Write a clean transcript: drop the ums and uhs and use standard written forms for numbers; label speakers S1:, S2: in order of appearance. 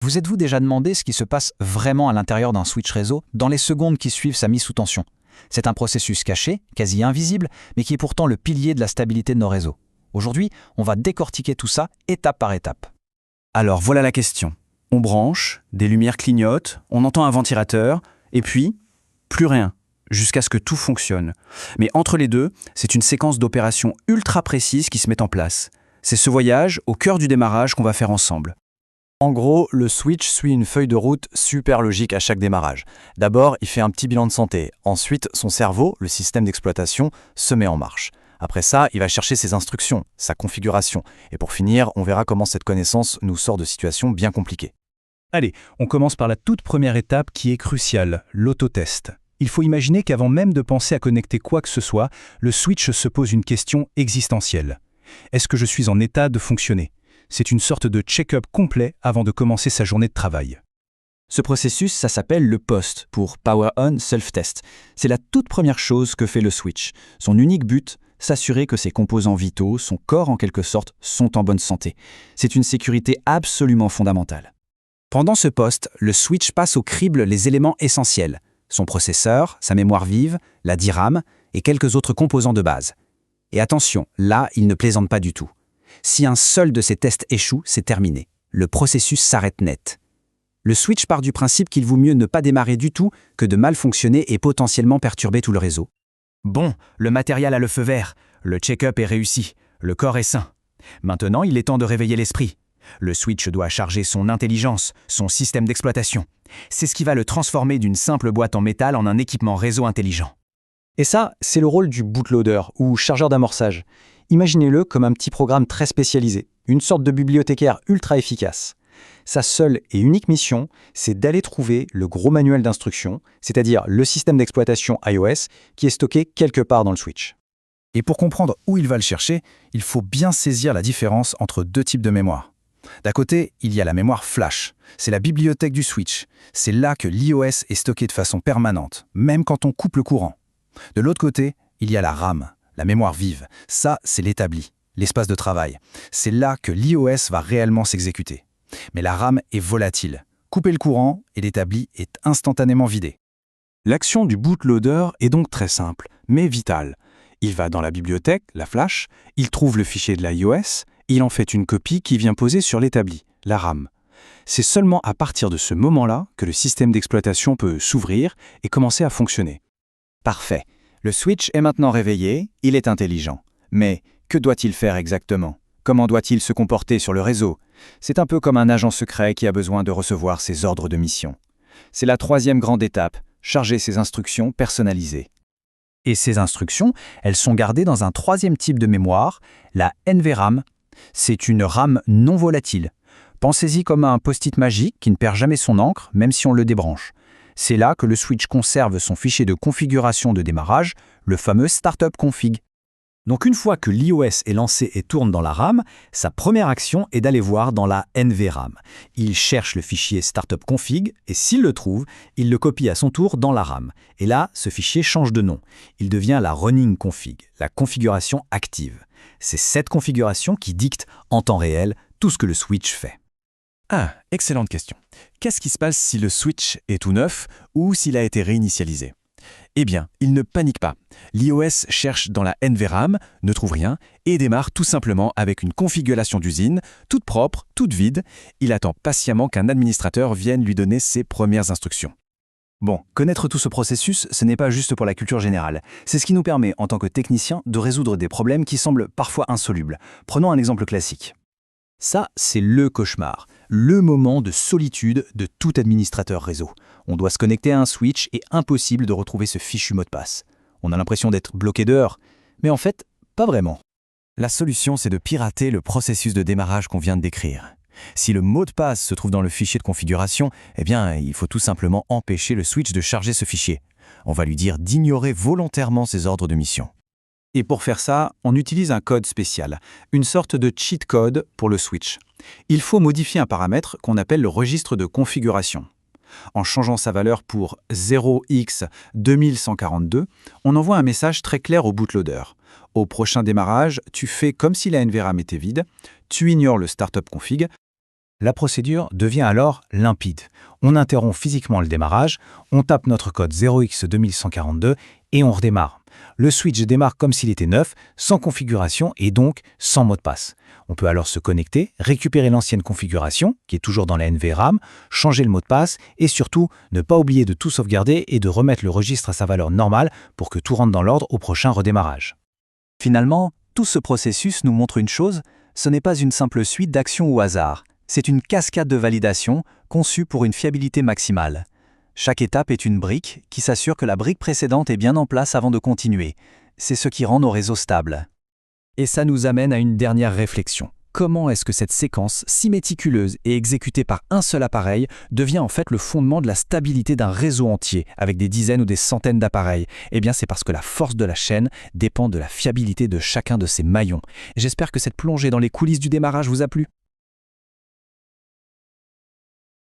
S1: Vous êtes-vous déjà demandé ce qui se passe vraiment à l'intérieur d'un switch réseau dans les secondes qui suivent sa mise sous tension? C'est un processus caché, quasi invisible, mais qui est pourtant le pilier de la stabilité de nos réseaux. Aujourd'hui, on va décortiquer tout ça étape par étape.
S2: Alors voilà la question. On branche, des lumières clignotent, on entend un ventilateur, et puis, plus rien, jusqu'à ce que tout fonctionne. Mais entre les deux, c'est une séquence d'opérations ultra précises qui se met en place. C'est ce voyage au cœur du démarrage qu'on va faire ensemble.
S3: En gros, le switch suit une feuille de route super logique à chaque démarrage. D'abord, il fait un petit bilan de santé. Ensuite, son cerveau, le système d'exploitation, se met en marche. Après ça, il va chercher ses instructions, sa configuration. Et pour finir, on verra comment cette connaissance nous sort de situations bien compliquées.
S4: Allez, on commence par la toute première étape qui est cruciale, l'autotest. Il faut imaginer qu'avant même de penser à connecter quoi que ce soit, le switch se pose une question existentielle. Est-ce que je suis en état de fonctionner ? C'est une sorte de check-up complet avant de commencer sa journée de travail.
S2: Ce processus, ça s'appelle le POST, pour Power On Self-Test. C'est la toute première chose que fait le switch. Son unique but, s'assurer que ses composants vitaux, son corps en quelque sorte, sont en bonne santé. C'est une sécurité absolument fondamentale. Pendant ce POST, le switch passe au crible les éléments essentiels. Son processeur, sa mémoire vive, la DRAM et quelques autres composants de base. Et attention, là, il ne plaisante pas du tout. Si un seul de ces tests échoue, c'est terminé. Le processus s'arrête net. Le switch part du principe qu'il vaut mieux ne pas démarrer du tout que de mal fonctionner et potentiellement perturber tout le réseau. Bon, le matériel a le feu vert, le check-up est réussi, le corps est sain. Maintenant, il est temps de réveiller l'esprit. Le switch doit charger son intelligence, son système d'exploitation. C'est ce qui va le transformer d'une simple boîte en métal en un équipement réseau intelligent.
S3: Et ça, c'est le rôle du bootloader ou chargeur d'amorçage. Imaginez-le comme un petit programme très spécialisé, une sorte de bibliothécaire ultra efficace. Sa seule et unique mission, c'est d'aller trouver le gros manuel d'instructions, c'est-à-dire le système d'exploitation iOS qui est stocké quelque part dans le switch.
S4: Et pour comprendre où il va le chercher, il faut bien saisir la différence entre deux types de mémoire. D'un côté, il y a la mémoire flash. C'est la bibliothèque du switch. C'est là que l'iOS est stocké de façon permanente, même quand on coupe le courant. De l'autre côté, il y a la RAM, la mémoire vive. Ça, c'est l'établi, l'espace de travail. C'est là que l'iOS va réellement s'exécuter. Mais la RAM est volatile. Couper le courant et l'établi est instantanément vidé.
S3: L'action du bootloader est donc très simple, mais vitale. Il va dans la bibliothèque, la flash, il trouve le fichier de l'iOS, il en fait une copie qui vient poser sur l'établi, la RAM. C'est seulement à partir de ce moment-là que le système d'exploitation peut s'ouvrir et commencer à fonctionner.
S2: Parfait. Le switch est maintenant réveillé, il est intelligent. Mais que doit-il faire exactement ? Comment doit-il se comporter sur le réseau ? C'est un peu comme un agent secret qui a besoin de recevoir ses ordres de mission. C'est la troisième grande étape, charger ses instructions personnalisées.
S1: Et ces instructions, elles sont gardées dans un troisième type de mémoire, la NVRAM. C'est une RAM non volatile. Pensez-y comme un post-it magique qui ne perd jamais son encre, même si on le débranche. C'est là que le switch conserve son fichier de configuration de démarrage, le fameux Startup Config. Donc une fois que l'iOS est lancé et tourne dans la RAM, sa première action est d'aller voir dans la NVRAM. Il cherche le fichier Startup Config et s'il le trouve, il le copie à son tour dans la RAM. Et là, ce fichier change de nom. Il devient la Running Config, la configuration active. C'est cette configuration qui dicte en temps réel tout ce que le switch fait.
S5: Ah, excellente question. Qu'est-ce qui se passe si le switch est tout neuf ou s'il a été réinitialisé ? Eh bien, il ne panique pas. L'iOS cherche dans la NVRAM, ne trouve rien et démarre tout simplement avec une configuration d'usine, toute propre, toute vide. Il attend patiemment qu'un administrateur vienne lui donner ses premières instructions.
S4: Bon, connaître tout ce processus, ce n'est pas juste pour la culture générale. C'est ce qui nous permet, en tant que technicien, de résoudre des problèmes qui semblent parfois insolubles. Prenons un exemple classique.
S1: Ça, c'est le cauchemar, le moment de solitude de tout administrateur réseau. On doit se connecter à un switch et impossible de retrouver ce fichu mot de passe. On a l'impression d'être bloqué dehors, mais en fait, pas vraiment.
S5: La solution, c'est de pirater le processus de démarrage qu'on vient de décrire. Si le mot de passe se trouve dans le fichier de configuration, eh bien, il faut tout simplement empêcher le switch de charger ce fichier. On va lui dire d'ignorer volontairement ses ordres de mission.
S3: Et pour faire ça, on utilise un code spécial, une sorte de cheat code pour le switch. Il faut modifier un paramètre qu'on appelle le registre de configuration. En changeant sa valeur pour 0x2142, on envoie un message très clair au bootloader. Au prochain démarrage, tu fais comme si la NVRAM était vide, tu ignores le startup config,
S4: La procédure devient alors limpide. On interrompt physiquement le démarrage, on tape notre code 0x2142 et on redémarre. Le switch démarre comme s'il était neuf, sans configuration et donc sans mot de passe. On peut alors se connecter, récupérer l'ancienne configuration, qui est toujours dans la NVRAM, changer le mot de passe et surtout ne pas oublier de tout sauvegarder et de remettre le registre à sa valeur normale pour que tout rentre dans l'ordre au prochain redémarrage.
S2: Finalement, tout ce processus nous montre une chose, ce n'est pas une simple suite d'actions au hasard. C'est une cascade de validation conçue pour une fiabilité maximale. Chaque étape est une brique qui s'assure que la brique précédente est bien en place avant de continuer. C'est ce qui rend nos réseaux stables.
S5: Et ça nous amène à une dernière réflexion. Comment est-ce que cette séquence si méticuleuse et exécutée par un seul appareil devient en fait le fondement de la stabilité d'un réseau entier, avec des dizaines ou des centaines d'appareils? Eh bien, c'est parce que la force de la chaîne dépend de la fiabilité de chacun de ces maillons. J'espère que cette plongée dans les coulisses du démarrage vous a plu.